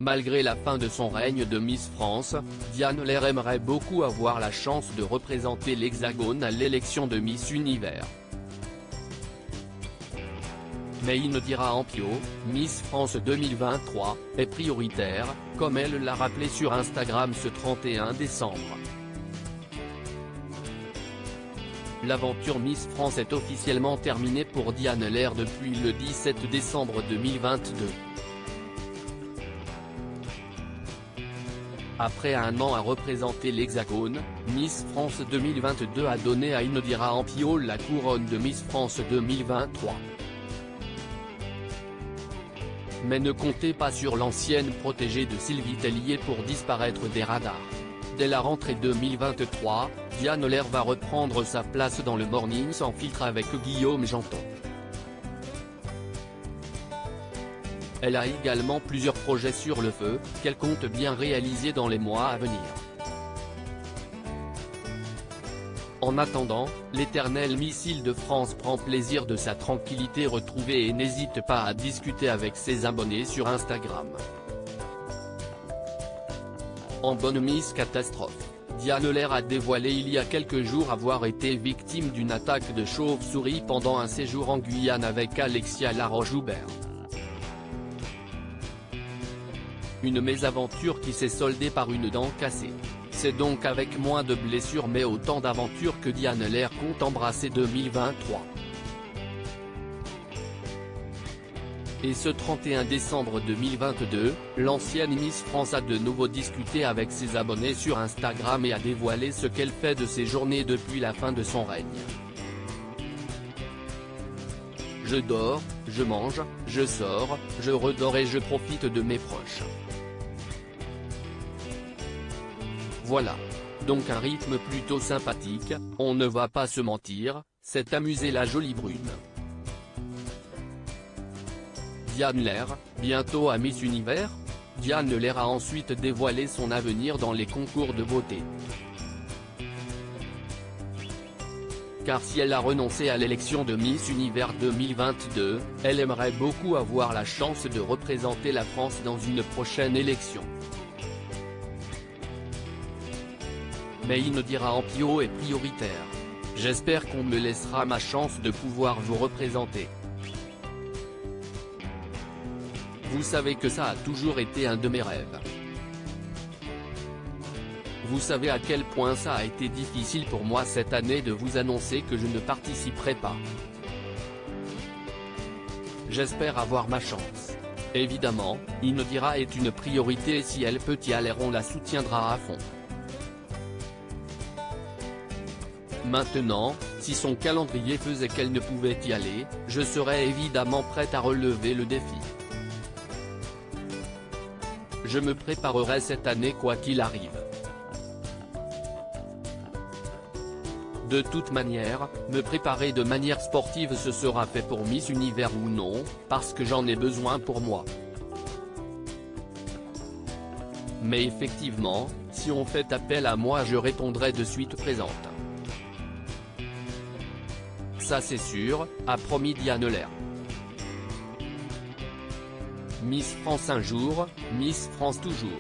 Malgré la fin de son règne de Miss France, Diane Lair aimerait beaucoup avoir la chance de représenter l'Hexagone à l'élection de Miss Univers. Mais Indira Ampio, Miss France 2023, est prioritaire, comme elle l'a rappelé sur Instagram ce 31 décembre. L'aventure Miss France est officiellement terminée pour Diane Lair depuis le 17 décembre 2022. Après un an à représenter l'Hexagone, Miss France 2022 a donné à Indira Ampio la couronne de Miss France 2023. Mais ne comptez pas sur l'ancienne protégée de Sylvie Tellier pour disparaître des radars. Dès la rentrée 2023, Diane Lair va reprendre sa place dans le Morning sans filtre avec Guillaume Janton. Elle a également plusieurs projets sur le feu, qu'elle compte bien réaliser dans les mois à venir. En attendant, l'éternel Miss Île-de-France prend plaisir de sa tranquillité retrouvée et n'hésite pas à discuter avec ses abonnés sur Instagram. En bonne Miss Catastrophe, Diane Lair a dévoilé il y a quelques jours avoir été victime d'une attaque de chauve-souris pendant un séjour en Guyane avec Alexia Laroche-Joubert. Une mésaventure qui s'est soldée par une dent cassée. C'est donc avec moins de blessures mais autant d'aventures que Diane Lair compte embrasser 2023. Et ce 31 décembre 2022, l'ancienne Miss France a de nouveau discuté avec ses abonnés sur Instagram et a dévoilé ce qu'elle fait de ses journées depuis la fin de son règne. Je dors, je mange, je sors, je redors et je profite de mes proches. Voilà. Donc un rythme plutôt sympathique, on ne va pas se mentir, c'est amusé la jolie brune. Diane Lair, bientôt à Miss Univers? Diane Lair a ensuite dévoilé son avenir dans les concours de beauté. Car si elle a renoncé à l'élection de Miss Univers 2022, elle aimerait beaucoup avoir la chance de représenter la France dans une prochaine élection. Mais Indira Ampio est prioritaire. J'espère qu'on me laissera ma chance de pouvoir vous représenter. Vous savez que ça a toujours été un de mes rêves. Vous savez à quel point ça a été difficile pour moi cette année de vous annoncer que je ne participerai pas. J'espère avoir ma chance. Évidemment, Indira est une priorité et si elle peut y aller on la soutiendra à fond. Maintenant, si son calendrier faisait qu'elle ne pouvait y aller, je serais évidemment prête à relever le défi. Je me préparerai cette année quoi qu'il arrive. De toute manière, me préparer de manière sportive ce sera fait pour Miss Univers ou non, parce que j'en ai besoin pour moi. Mais effectivement, si on fait appel à moi je répondrai de suite présente. Ça c'est sûr, a promis Diane Lair. Miss France un jour, Miss France toujours.